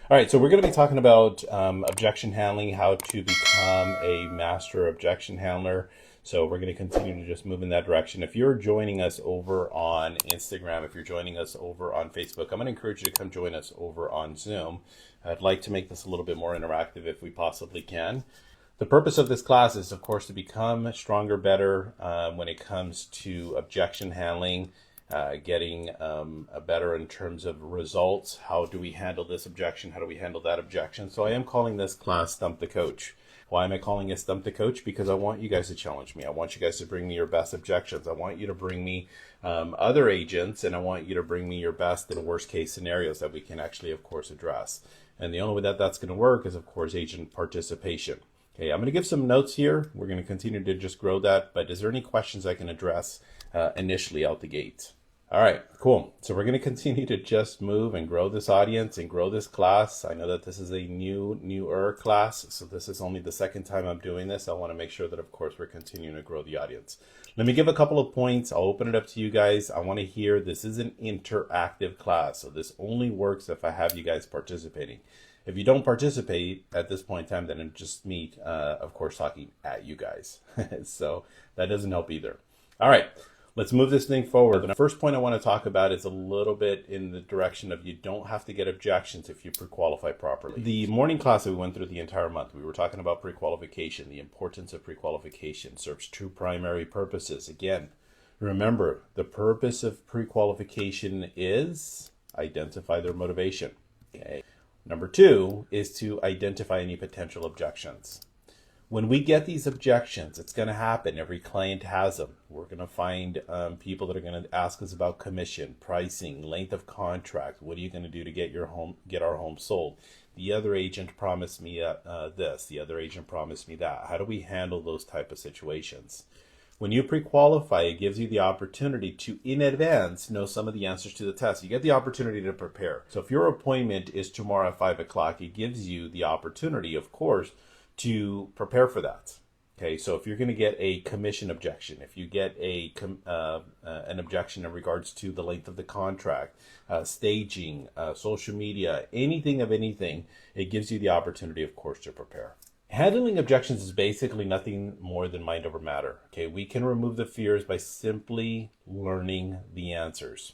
All right, so we're going to be talking about objection handling, how to become a master objection handler. So we're going to continue to just move in that direction. If you're joining us over on Instagram, if you're joining us over on Facebook, I'm going to encourage you to come join us over on Zoom. I'd like to make this a little bit more interactive if we possibly can. The purpose of this class is, of course, to become stronger, better when it comes to objection handling, getting better in terms of results. How do we handle this objection? How do we handle that objection? So I am calling this class Stump the Coach. Why am I calling it Stump the Coach? Because I want you guys to challenge me. I want you guys to bring me your best objections. I want you to bring me other agents, and I want you to bring me your best and worst case scenarios that we can actually, of course, address. And the only way that that's going to work is, of course, agent participation. Okay, I'm going to give some notes here. We're going to continue to just grow that, but is there any questions I can address initially out the gate? All right, cool. So we're going to continue to just move and grow this audience and grow this class. I know that this is a newer class, so this is only the second time I'm doing this. I want to make sure that, of course, we're continuing to grow the audience. Let me give a couple of points. I'll open it up to you guys. I want to hear this is an interactive class, so this only works if I have you guys participating. If you don't participate at this point in time, then it's just me, of course, talking at you guys. So that doesn't help either. All right. Let's move this thing forward. The first point I want to talk about is a little bit in the direction of you don't have to get objections if you pre-qualify properly. The morning class that we went through the entire month, we were talking about pre-qualification. The importance of pre-qualification serves two primary purposes. Again, remember, the purpose of pre-qualification is identify their motivation. Okay. Number two is to identify any potential objections. When we get these objections, it's going to happen. Every client has them. We're going to find people that are going to ask us about commission, pricing, length of contract. What are you going to do to get our home sold? The other agent promised me this. The other agent promised me that. How do we handle those type of situations? When you pre-qualify, it gives you the opportunity to, in advance, know some of the answers to the test. You get the opportunity to prepare. So if your appointment is tomorrow at 5 o'clock, it gives you the opportunity, of course, to prepare for that. Okay, so if you're going to get a commission objection, if you get an objection in regards to the length of the contract, staging, social media, anything, it gives you the opportunity, of course, to prepare. Handling objections is basically nothing more than mind over matter. Okay, we can remove the fears by simply learning the answers.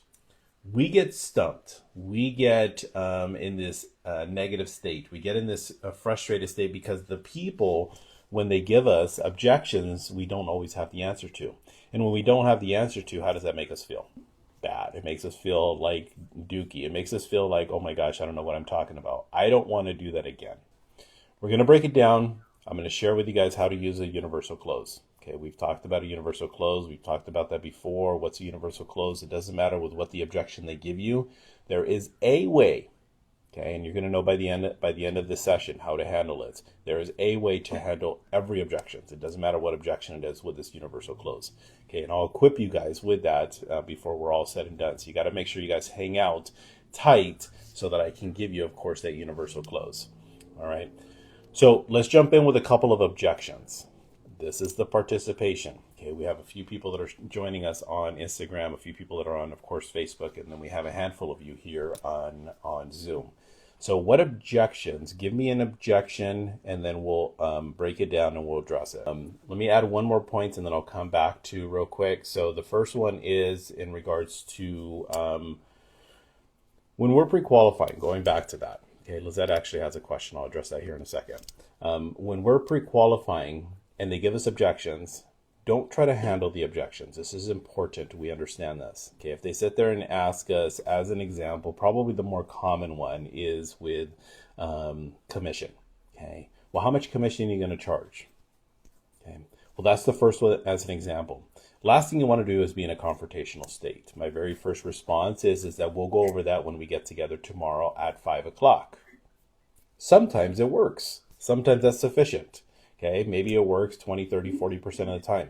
We get stumped. We get in this negative state. We get in this frustrated state because the people, when they give us objections, we don't always have the answer to. And when we don't have the answer to, how does that make us feel? Bad. It makes us feel like dookie. It makes us feel like, oh my gosh, I don't know what I'm talking about. I don't want to do that again. We're going to break it down. I'm going to share with you guys how to use a universal close. Okay, we've talked about a universal close. We've talked about that before. What's a universal close? It doesn't matter with what the objection they give you. There is a way, okay, and you're going to know by the end of this session how to handle it. There is a way to handle every objection. It doesn't matter what objection it is with this universal close. Okay, and I'll equip you guys with that before we're all said and done. So you got to make sure you guys hang out tight so that I can give you, of course, that universal close. All right. So let's jump in with a couple of objections. This is the participation. Okay, we have a few people that are joining us on Instagram, a few people that are on, of course, Facebook, and then we have a handful of you here on Zoom. So what objections? Give me an objection, and then we'll break it down and we'll address it. Let me add one more point, and then I'll come back to real quick. So the first one is in regards to when we're pre-qualifying, going back to that. Okay, Lizette actually has a question. I'll address that here in a second. When we're pre-qualifying, and they give us objections, don't try to handle the objections. This is important. We understand this. Okay, if they sit there and ask us, as an example, probably the more common one is with commission. Okay, well, how much commission are you going to charge? Okay, well, that's the first one as an example. Last thing you want to do is be in a confrontational state. My very first response is that we'll go over that when we get together tomorrow at 5 o'clock. Sometimes it works. Sometimes that's sufficient. Okay, maybe it works 20, 30, 40% of the time.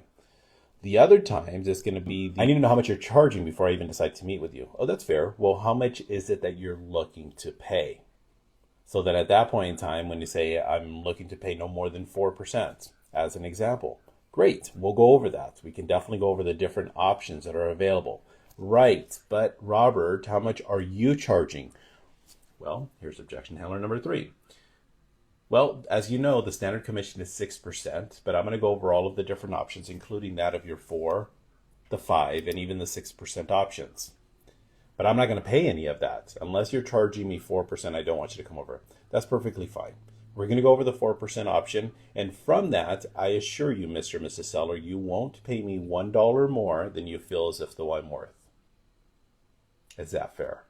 The other times it's going to be, I need to know how much you're charging before I even decide to meet with you. Oh, that's fair. Well, how much is it that you're looking to pay? So that at that point in time, when you say, I'm looking to pay no more than 4%, as an example, great, we'll go over that. We can definitely go over the different options that are available. Right, but Robert, how much are you charging? Well, here's objection handler number 3. Well, as you know, the standard commission is 6%, but I'm going to go over all of the different options, including that of your 4, the 5, and even the 6% options. But I'm not going to pay any of that. Unless you're charging me 4%, I don't want you to come over. That's perfectly fine. We're going to go over the 4% option, and from that, I assure you, Mr. and Mrs. Seller, you won't pay me $1 more than you feel as if though I'm worth. Is that fair?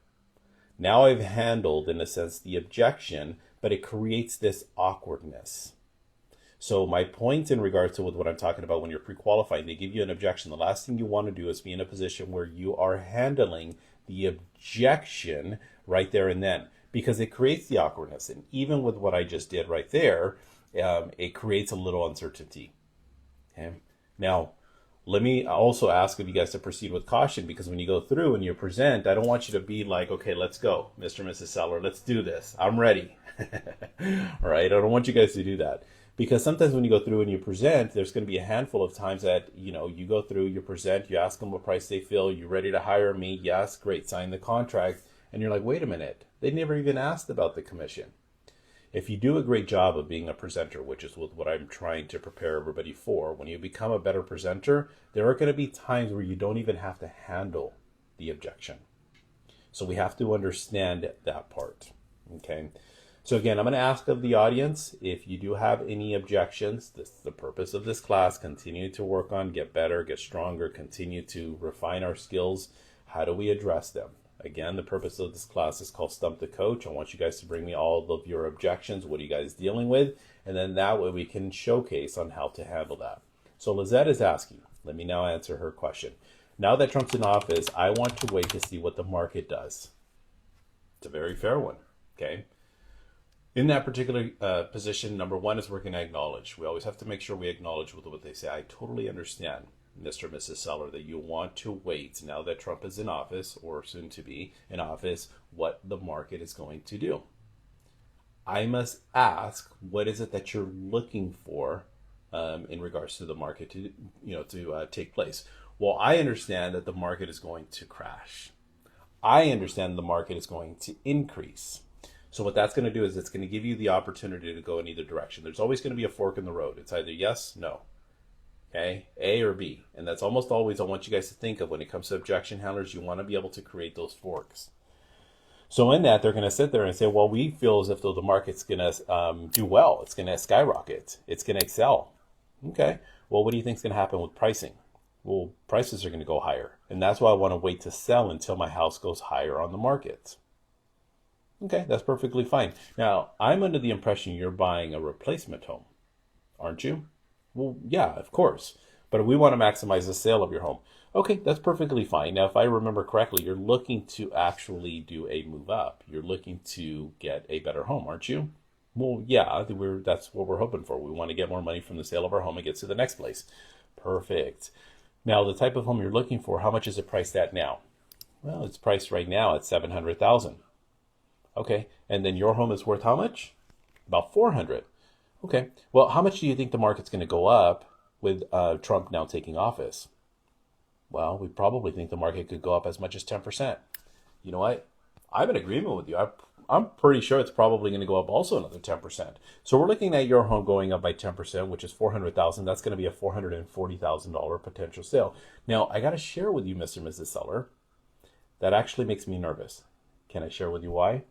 Now I've handled, in a sense, the objection, but it creates this awkwardness. So my point in regards to what I'm talking about when you're pre-qualifying, they give you an objection. The last thing you want to do is be in a position where you are handling the objection right there and then, because it creates the awkwardness. And even with what I just did right there, it creates a little uncertainty. Okay. Now, let me also ask of you guys to proceed with caution, because when you go through and you present, I don't want you to be like, okay, let's go, Mr. and Mrs. Seller, let's do this. I'm ready. All right. I don't want you guys to do that. Because sometimes when you go through and you present, there's going to be a handful of times that, you go through, you present, you ask them what price they feel, you ready to hire me? Yes, great, sign the contract. And you're like, wait a minute, they never even asked about the commission. If you do a great job of being a presenter, which is what I'm trying to prepare everybody for, when you become a better presenter, there are going to be times where you don't even have to handle the objection. So we have to understand that part, okay? So again, I'm going to ask of the audience, if you do have any objections, this is the purpose of this class, continue to work on, get better, get stronger, continue to refine our skills. How do we address them? Again, the purpose of this class is called Stump the Coach. I want you guys to bring me all of your objections. What are you guys dealing with? And then that way we can showcase on how to handle that. So Lizette is asking, let me now answer her question. Now that Trump's in office, I want to wait to see what the market does. It's a very fair one, okay? In that particular position, number one is we're going to acknowledge. We always have to make sure we acknowledge what they say. I totally understand, Mr. and Mrs. Seller, that you want to wait now that Trump is in office, or soon to be in office, what the market is going to do. I must ask, what is it that you're looking for in regards to the market to take place? Well, I understand that the market is going to crash. I understand the market is going to increase. So what that's going to do is it's going to give you the opportunity to go in either direction. There's always going to be a fork in the road. It's either yes, no. Okay, A or B. And that's almost always I want you guys to think of when it comes to objection handlers. You want to be able to create those forks. So in that, they're going to sit there and say, well, we feel as if though the market's going to do well. It's going to skyrocket. It's going to excel. Okay, well, what do you think is going to happen with pricing? Well, prices are going to go higher. And that's why I want to wait to sell until my house goes higher on the market. Okay, that's perfectly fine. Now, I'm under the impression you're buying a replacement home, aren't you? Well, yeah, of course. But we want to maximize the sale of your home. Okay, that's perfectly fine. Now, if I remember correctly, you're looking to actually do a move up. You're looking to get a better home, aren't you? Well, yeah, that's what we're hoping for. We want to get more money from the sale of our home and get to the next place. Perfect. Now, the type of home you're looking for, how much is it priced at now? Well, it's priced right now at $700,000. Okay, and then your home is worth how much? About $400,000. Okay, well, how much do you think the market's going to go up with Trump now taking office? Well, we probably think the market could go up as much as 10%. You know what? I'm in agreement with you. I'm pretty sure it's probably going to go up also another 10%. So we're looking at your home going up by 10%, which is $400,000. That's going to be a $440,000 potential sale. Now, I got to share with you, Mr. and Mrs. Seller, that actually makes me nervous. Can I share with you why?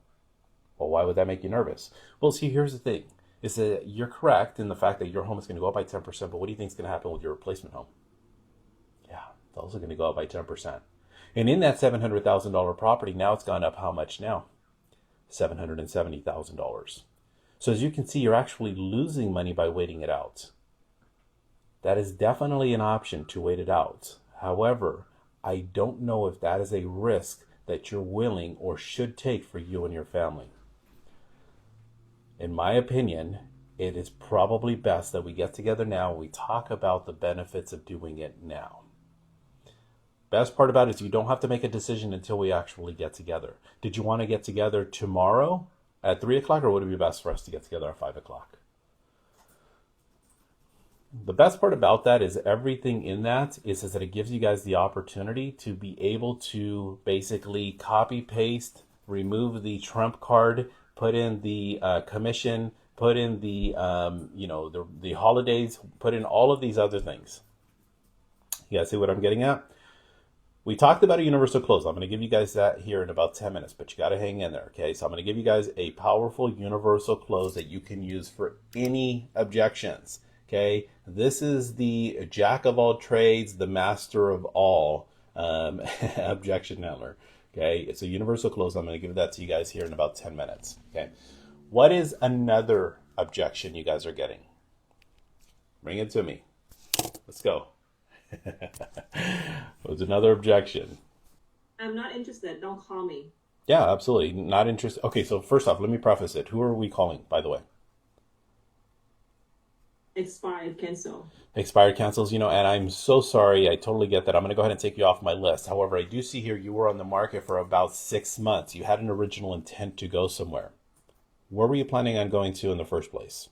Well, why would that make you nervous? Well, see, here's the thing. Is that you're correct in the fact that your home is going to go up by 10%, but what do you think is going to happen with your replacement home? Yeah, those are going to go up by 10%. And in that $700,000 property, now it's gone up how much now? $770,000. So as you can see, you're actually losing money by waiting it out. That is definitely an option to wait it out. However, I don't know if that is a risk that you're willing or should take for you and your family. In my opinion, it is probably best that we get together now and we talk about the benefits of doing it now. Best part about it is you don't have to make a decision until we actually get together. Did you want to get together tomorrow at 3 o'clock, or would it be best for us to get together at 5 o'clock? The best part about that is everything in that is that it gives you guys the opportunity to be able to basically copy paste remove the trump card, put in the commission, put in the the holidays, put in all of these other things. You guys see what I'm getting at? We talked about a universal close. I'm going to give you guys that here in about 10 minutes, but you got to hang in there, okay? So I'm going to give you guys a powerful universal close that you can use for any objections, okay? This is the jack of all trades, the master of all objection handler, okay? It's a universal close. I'm going to give that to you guys here in about 10 minutes, okay? What is another objection you guys are getting? Bring it to me. Let's go. What's another objection? I'm not interested. Don't call me. Yeah, absolutely. Not interested. Okay, so first off, let me preface it. Who are we calling, by the way? Expired, cancel. Expired cancels, and I'm so sorry. I totally get that. I'm going to go ahead and take you off my list. However, I do see here you were on the market for about 6 months. You had an original intent to go somewhere. Where were you planning on going to in the first place?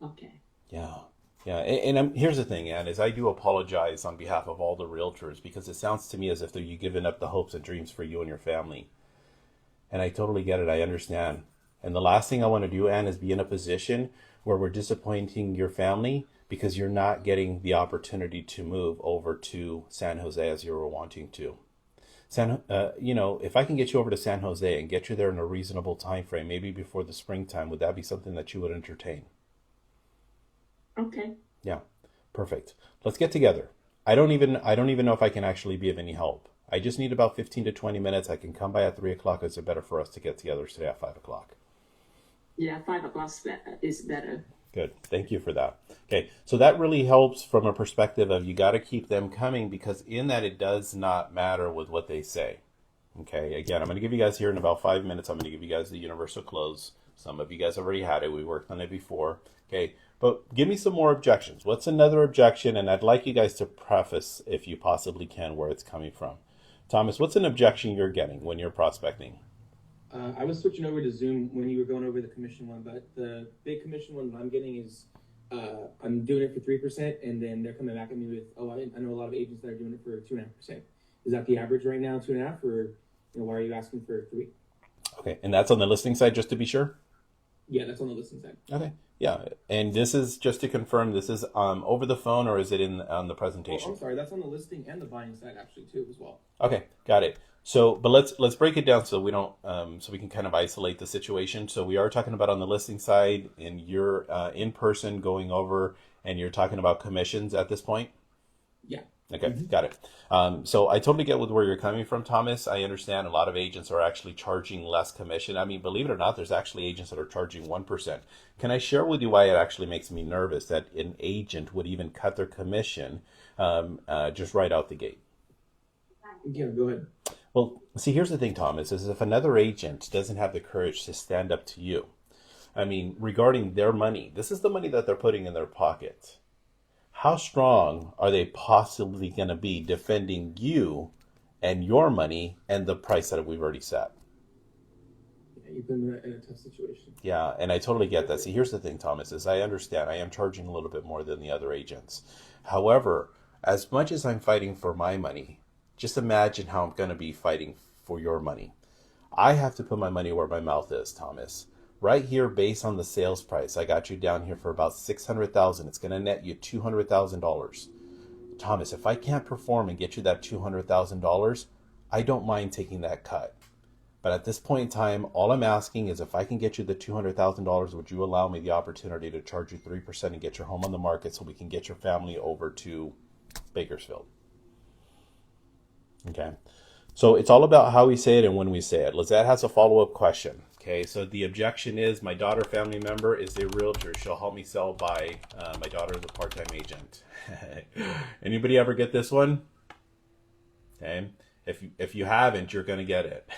Okay. Yeah. Yeah, and here's the thing, Ann, is I do apologize on behalf of all the realtors because it sounds to me as if you've given up the hopes and dreams for you and your family. And I totally get it. I understand. And the last thing I want to do, Ann, is be in a position where we're disappointing your family because you're not getting the opportunity to move over to San Jose as you were wanting to. If I can get you over to San Jose and get you there in a reasonable time frame, maybe before the springtime, would that be something that you would entertain? Okay. Yeah, perfect. Let's get together. I don't even know if I can actually be of any help. I just need about 15 to 20 minutes. I can come by at 3 o'clock. Is it better for us to get together today at 5 o'clock? Yeah, 5 o'clock is better. Good. Thank you for that. Okay, so that really helps from a perspective of you got to keep them coming because in that it does not matter with what they say. Okay, again, I'm going to give you guys here in about 5 minutes. I'm going to give you guys the universal close. Some of you guys already had it. We worked on it before. Okay, but give me some more objections. What's another objection? And I'd like you guys to preface, if you possibly can, where it's coming from. Thomas, what's an objection you're getting when you're prospecting? I was switching over to Zoom when you were going over the commission one, but the big commission one that I'm getting is I'm doing it for 3%, and then they're coming back at me with, I know a lot of agents that are doing it for 2.5%. Is that the average right now, 2.5, or why are you asking for 3? Okay, and that's on the listing side, just to be sure? Yeah, that's on the listing side. Okay, yeah, and this is just to confirm. This is over the phone, or is it on the presentation? Oh, I'm sorry, that's on the listing and the buying side actually too as well. Okay, got it. So, but let's break it down so we don't so we can kind of isolate the situation. So we are talking about on the listing side, and you're in person going over, and you're talking about commissions at this point. Yeah. Okay, got it. So I totally get with where you're coming from, Thomas. I understand a lot of agents are actually charging less commission. I mean, believe it or not, there's actually agents that are charging 1%. Can I share with you why it actually makes me nervous that an agent would even cut their commission just right out the gate? Yeah, go ahead. Well, see, here's the thing, Thomas, is if another agent doesn't have the courage to stand up to you, I mean, regarding their money, this is the money that they're putting in their pocket. How strong are they possibly going to be defending you and your money and the price that we've already set? Yeah, you've been in a tough situation. Yeah, and I totally get that. See, here's the thing, Thomas, is I understand I am charging a little bit more than the other agents. However, as much as I'm fighting for my money, just imagine how I'm going to be fighting for your money. I have to put my money where my mouth is, Thomas. Right here, based on the sales price, I got you down here for about $600,000. It's going to net you $200,000. Thomas, if I can't perform and get you that $200,000, I don't mind taking that cut. But at this point in time, all I'm asking is if I can get you the $200,000, would you allow me the opportunity to charge you 3% and get your home on the market so we can get your family over to Bakersfield? Okay. So it's all about how we say it and when we say it. Lizette has a follow-up question. Okay, so the objection is my daughter, family member, is a realtor. She'll help me sell by my daughter is a part-time agent. Anybody ever get this one? Okay, if you haven't, you're going to get it.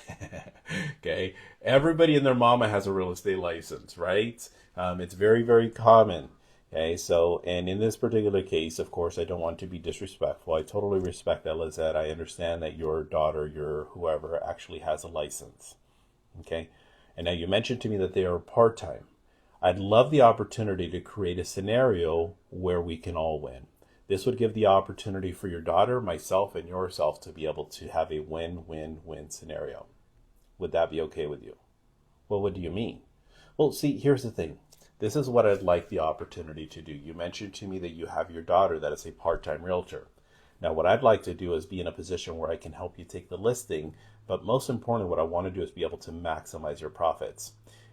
Okay, everybody and their mama has a real estate license, right? It's very, very common. Okay, so, and in this particular case, of course, I don't want to be disrespectful. I totally respect that, Lizette. I understand that your daughter, your whoever, actually has a license. Okay, and now you mentioned to me that they are part-time. I'd love the opportunity to create a scenario where we can all win. This would give the opportunity for your daughter, myself, and yourself to be able to have a win-win-win scenario. Would that be okay with you? Well, what do you mean? Well, see, here's the thing. This is what I'd like the opportunity to do. You mentioned to me that you have your daughter that is a part-time realtor. Now, what I'd like to do is be in a position where I can help you take the listing, but most importantly, what I want to do is be able to maximize your profits.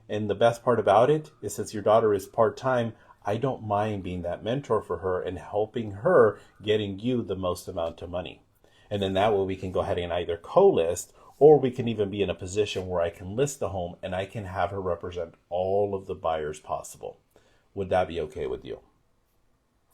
And the best part about it is, since your daughter is part-time, I don't mind being that mentor for her and helping her getting you the most amount of money. And then that way we can go ahead and either co-list, or we can even be in a position where I can list the home and I can have her represent all of the buyers possible. Would that be okay with you?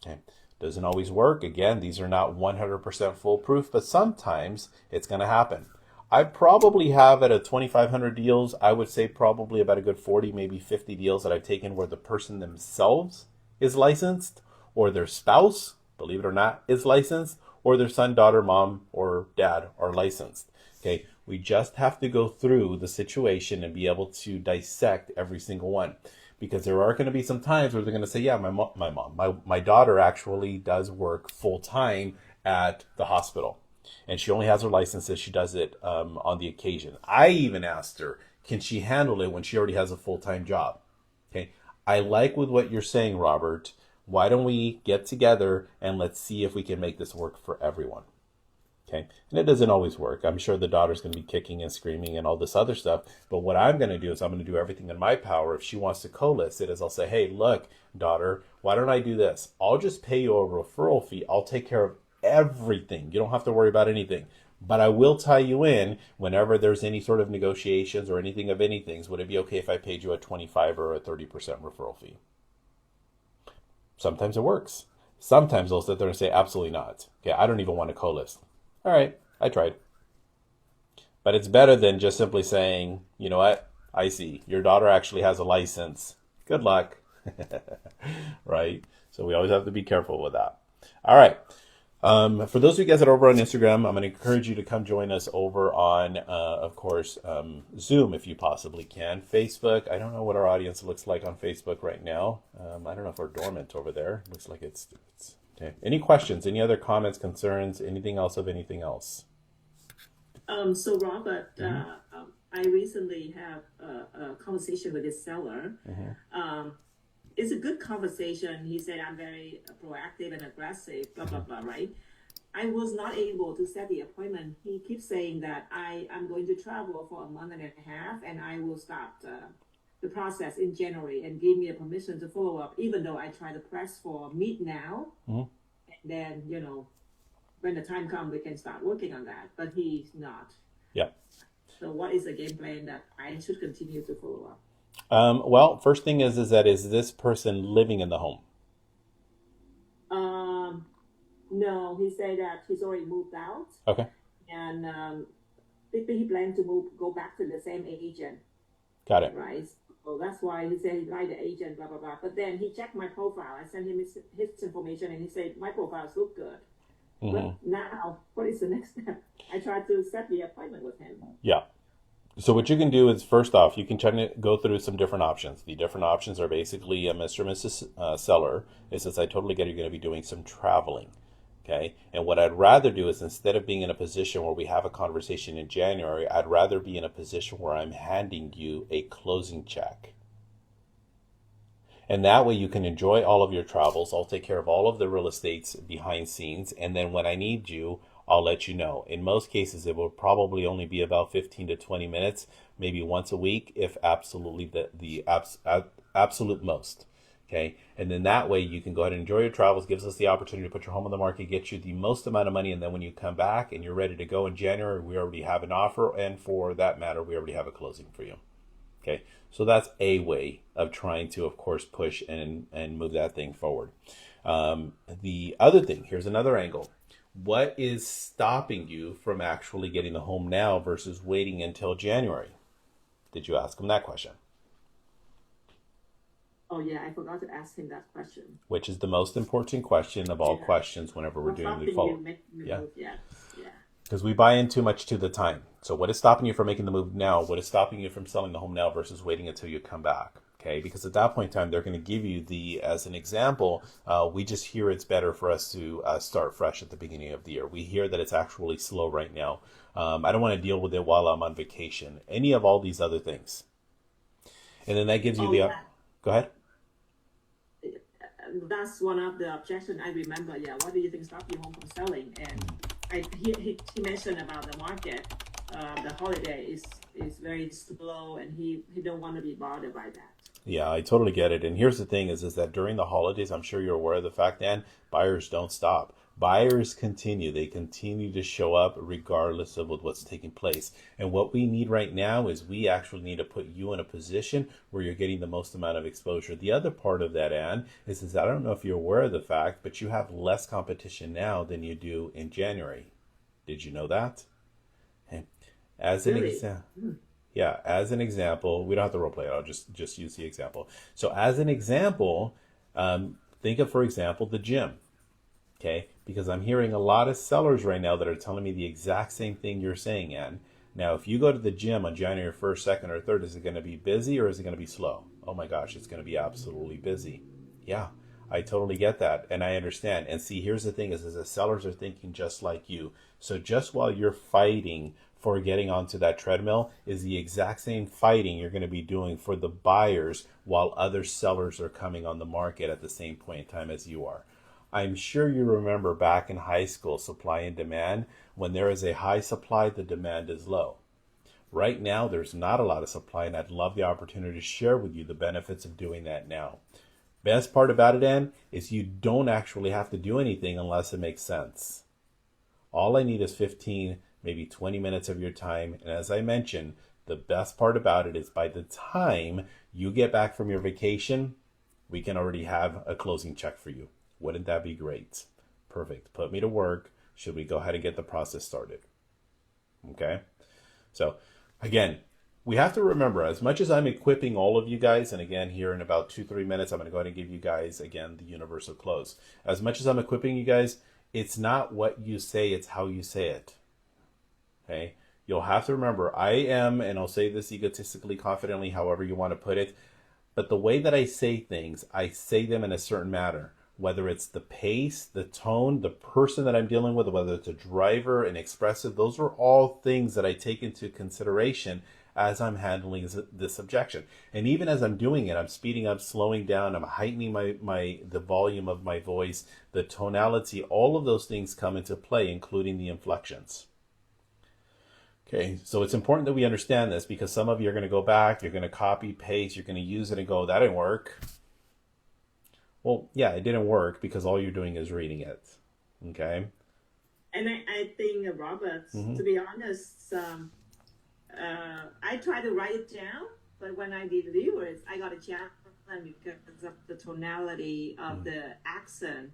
Okay. Doesn't always work. Again, these are not 100% foolproof, but sometimes it's going to happen. I probably have out of 2,500 deals, I would say probably about a good 40, maybe 50 deals that I've taken where the person themselves is licensed, or their spouse, believe it or not, is licensed, or their son, daughter, mom, or dad are licensed. Okay, we just have to go through the situation and be able to dissect every single one, because there are going to be some times where they're going to say, yeah, my daughter actually does work full time at the hospital, and she only has her licenses. She does it on the occasion. I even asked her, can she handle it when she already has a full-time job? Okay, I like with what you're saying, Robert. Why don't we get together and let's see if we can make this work for everyone? Okay, and it doesn't always work. I'm sure the daughter's going to be kicking and screaming and all this other stuff. But what I'm going to do is I'm going to do everything in my power. If she wants to co-list it, is I'll say, hey, look, daughter, why don't I do this? I'll just pay you a referral fee. I'll take care of everything. You don't have to worry about anything. But I will tie you in whenever there's any sort of negotiations or anything of anything. Would it be okay if I paid you a 25 or a 30% referral fee? Sometimes it works. Sometimes they'll sit there and say, absolutely not. Okay, I don't even want to co-list. All right, I tried. But it's better than just simply saying, you know what, I see, your daughter actually has a license. Good luck. Right? So we always have to be careful with that. All right. For those of you guys that are over on Instagram, I'm going to encourage you to come join us over on, of course, Zoom if you possibly can. Facebook, I don't know what our audience looks like on Facebook right now. I don't know if we're dormant over there. Looks like it's okay. Any questions? Any other comments, concerns, anything else of anything else? So Robert, I recently have a conversation with this seller. It's a good conversation. He said, I'm very proactive and aggressive, blah, blah, blah, right? I was not able to set the appointment. He keeps saying that I'm going to travel for a month and a half, and I will start the process in January, and gave me a permission to follow up, even though I try to press for meet now. And then, you know, when the time comes, we can start working on that. But he's not. Yeah. So what is the game plan that I should continue to follow up? Well, first thing is this person living in the home? No, he said that he's already moved out. Okay. And he planned to go back to the same agent. Got it. Right. So that's why he said he liked the agent, blah, blah, blah. But then he checked my profile. I sent him his information, and he said, my profiles look good. But now, what is the next step? I tried to set the appointment with him. Yeah. So what you can do is, first off, you can go through some different options. The different options are basically, Mr. and Mrs. Seller, it says, I totally get you're going to be doing some traveling. Okay. And what I'd rather do is, instead of being in a position where we have a conversation in January, I'd rather be in a position where I'm handing you a closing check. And that way you can enjoy all of your travels. I'll take care of all of the real estates behind scenes. And then when I need you, I'll let you know. In most cases, it will probably only be about 15 to 20 minutes, maybe once a week, if absolutely the absolute most. Okay. And then that way you can go ahead and enjoy your travels, gives us the opportunity to put your home on the market, get you the most amount of money. And then when you come back and you're ready to go in January, we already have an offer. And for that matter, we already have a closing for you. Okay. So that's a way of trying to, of course, push and move that thing forward. The other thing, here's another angle. What is stopping you from actually getting the home now versus waiting until January? Did you ask him that question? Oh, yeah, I forgot to ask him that question. Which is the most important question of all questions whenever we're doing the follow-up. Yeah. Because we buy in too much to the time. So what is stopping you from making the move now? What is stopping you from selling the home now versus waiting until you come back? Okay, because at that point in time, they're going to give you as an example, we just hear it's better for us to start fresh at the beginning of the year. We hear that it's actually slow right now. I don't want to deal with it while I'm on vacation. Any of all these other things. And then that gives you Yeah. Go ahead. That's one of the objections I remember. Yeah, what do you think stop you home from selling? And he mentioned about the market. The holiday is very slow, and he don't want to be bothered by that. Yeah, I totally get it. And here's the thing is that during the holidays, I'm sure you're aware of the fact, Dan, buyers don't stop. Buyers continue. They continue to show up regardless of what's taking place. And what we need right now is we actually need to put you in a position where you're getting the most amount of exposure. The other part of that, Ann, is I don't know if you're aware of the fact, but you have less competition now than you do in January. Did you know that? Okay. As an Really? example. Yeah, as an example, we don't have to role play it. I'll just use the example. So as an example, think of, for example, the gym. Okay, because I'm hearing a lot of sellers right now that are telling me the exact same thing you're saying, Ann. Now, if you go to the gym on January 1st, 2nd, or 3rd, is it going to be busy or is it going to be slow? Oh my gosh, it's going to be absolutely busy. Yeah, I totally get that, and I understand. And see, here's the thing is the sellers are thinking just like you. So just while you're fighting for getting onto that treadmill is the exact same fighting you're going to be doing for the buyers while other sellers are coming on the market at the same point in time as you are. I'm sure you remember back in high school, supply and demand. When there is a high supply, the demand is low. Right now, there's not a lot of supply, and I'd love the opportunity to share with you the benefits of doing that now. Best part about it, Ann, is you don't actually have to do anything unless it makes sense. All I need is 15, maybe 20 minutes of your time. And as I mentioned, the best part about it is by the time you get back from your vacation, we can already have a closing check for you. Wouldn't that be great? Perfect. Put me to work. Should we go ahead and get the process started? Okay. So again, we have to remember, as much as I'm equipping all of you guys, and again, here in about 2-3 minutes, I'm going to go ahead and give you guys, again, the universal close. As much as I'm equipping you guys, it's not what you say, it's how you say it. Okay. You'll have to remember, I am, and I'll say this egotistically, confidently, however you want to put it, but the way that I say things, I say them in a certain manner. Whether it's the pace, the tone, the person that I'm dealing with, whether it's a driver, an expressive, those are all things that I take into consideration as I'm handling this objection. And even as I'm doing it, I'm speeding up, slowing down, I'm heightening the volume of my voice, the tonality, all of those things come into play, including the inflections. Okay, so it's important that we understand this because some of you are going to go back, you're going to copy, paste, you're going to use it and go, that didn't work. Well, yeah, it didn't work because all you're doing is reading it. Okay. And I think, Robert, to be honest, I tried to write it down, but when I deliver it, I got a challenge because of the tonality of the accent,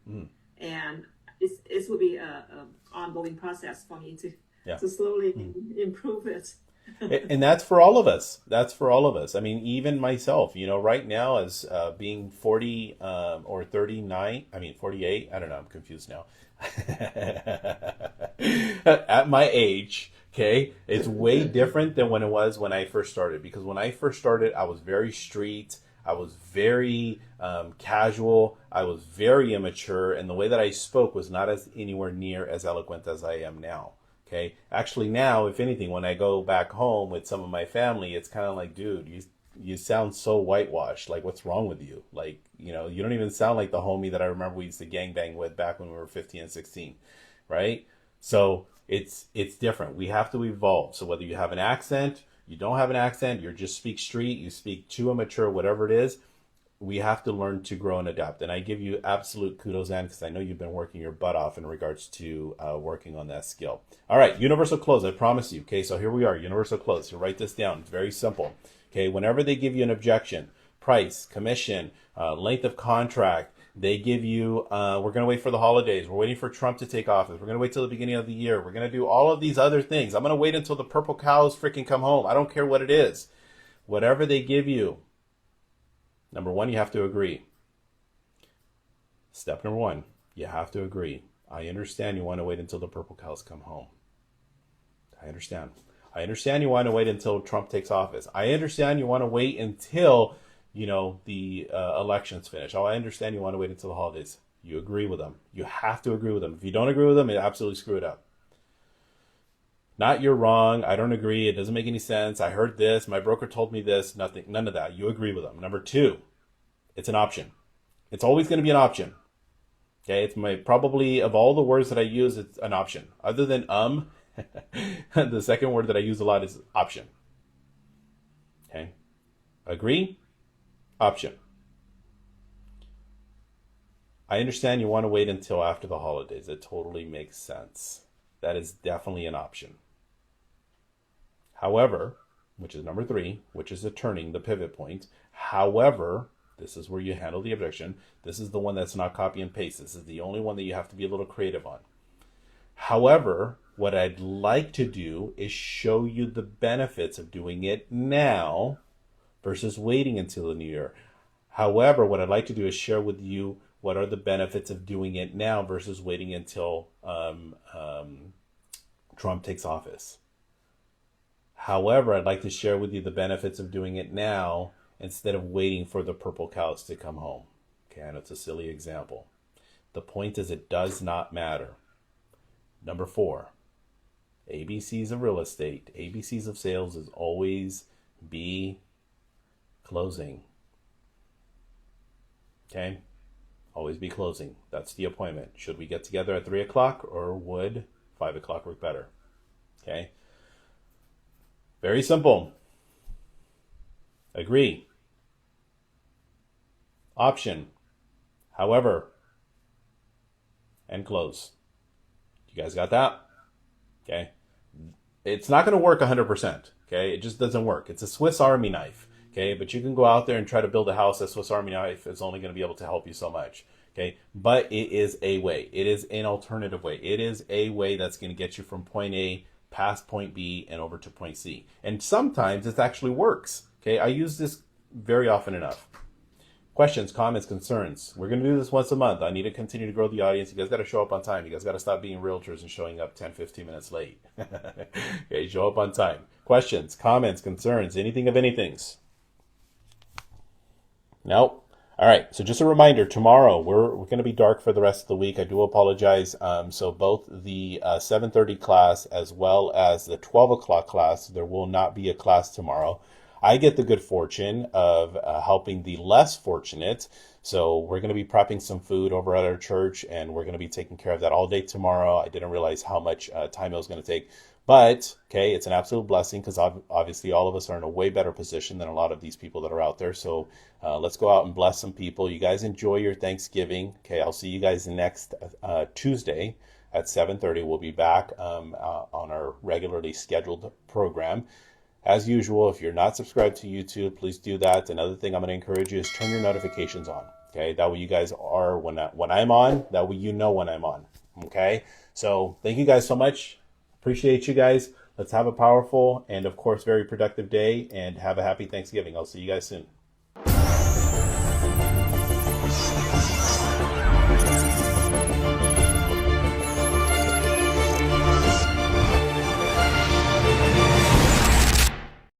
and it will be a ongoing process for me to slowly improve it. And that's for all of us. That's for all of us. I mean, even myself, right now as being 40 or 39, 48, I don't know, I'm confused now. At my age, okay, it's way different than when it was when I first started. Because when I first started, I was very street. I was very casual. I was very immature. And the way that I spoke was not anywhere near as eloquent as I am now. Okay. Actually, now, if anything, when I go back home with some of my family, it's kind of like, dude, you sound so whitewashed. Like, what's wrong with you? Like, you don't even sound like the homie that I remember we used to gangbang with back when we were 15 and 16, right? So it's different. We have to evolve. So whether you have an accent, you don't have an accent, you just speak street, you speak too immature, whatever it is, we have to learn to grow and adapt. And I give you absolute kudos, Ann, because I know you've been working your butt off in regards to working on that skill. All right, universal close, I promise you. Okay, so here we are, universal close. So write this down. It's very simple. Okay, whenever they give you an objection, price, commission, length of contract, they give you, we're going to wait for the holidays. We're waiting for Trump to take office. We're going to wait till the beginning of the year. We're going to do all of these other things. I'm going to wait until the purple cows freaking come home. I don't care what it is. Whatever they give you, number one, you have to agree. Step number one, you have to agree. I understand you want to wait until the purple cows come home. I understand. I understand you want to wait until Trump takes office. I understand you want to wait until the elections finish. Oh, I understand you want to wait until the holidays. You agree with them. You have to agree with them. If you don't agree with them, you absolutely screw it up. Not you're wrong. I don't agree. It doesn't make any sense. I heard this. My broker told me this. Nothing. None of that. You agree with them. Number two, it's an option. It's always going to be an option. Okay. It's probably of all the words that I use, it's an option. Other than the second word that I use a lot is option. Okay. Agree. Option. I understand you want to wait until after the holidays. It totally makes sense. That is definitely an option. However, which is number three, which is the turning, the pivot point. However, this is where you handle the objection. This is the one that's not copy and paste. This is the only one that you have to be a little creative on. However, what I'd like to do is show you the benefits of doing it now versus waiting until the new year. However, what I'd like to do is share with you what are the benefits of doing it now versus waiting until Trump takes office. However, I'd like to share with you the benefits of doing it now instead of waiting for the purple cows to come home. Okay, I know it's a silly example. The point is it does not matter. Number 4, ABCs of real estate, ABCs of sales is always be closing. Okay? Always be closing. That's the appointment. Should we get together at 3 o'clock or would 5 o'clock work better? Okay? Very simple. Agree. Option. However. And close. You guys got that? Okay? It's not going to work 100%. Okay? It just doesn't work. It's a Swiss Army knife. Okay? But you can go out there and try to build a house. A Swiss Army knife is only going to be able to help you so much. Okay? But it is a way. It is an alternative way. It is a way that's going to get you from point A past point B and over to point C. And sometimes it actually works. Okay? I use this very often enough. Questions, comments, concerns. We're going to do this once a month. I need to continue to grow the audience. You guys got to show up on time. You guys got to stop being realtors and showing up 10, 15 minutes late. Okay, show up on time. Questions, comments, concerns, anything of anythings? No? All right, so just a reminder, tomorrow we're going to be dark for the rest of the week. I do apologize. So both the 7:30 class as well as the 12 o'clock class, there will not be a class tomorrow. I get the good fortune of helping the less fortunate. So we're going to be prepping some food over at our church, and we're going to be taking care of that all day tomorrow. I didn't realize how much time it was going to take. But, okay, it's an absolute blessing because obviously all of us are in a way better position than a lot of these people that are out there. So let's go out and bless some people. You guys enjoy your Thanksgiving. Okay, I'll see you guys next Tuesday at 7:30. We'll be back on our regularly scheduled program. As usual, if you're not subscribed to YouTube, please do that. Another thing I'm going to encourage you is turn your notifications on. Okay, that way you guys are when I'm on. That way you know when I'm on. Okay, so thank you guys so much. Appreciate you guys. Let's have a powerful and, of course, very productive day and have a happy Thanksgiving. I'll see you guys soon.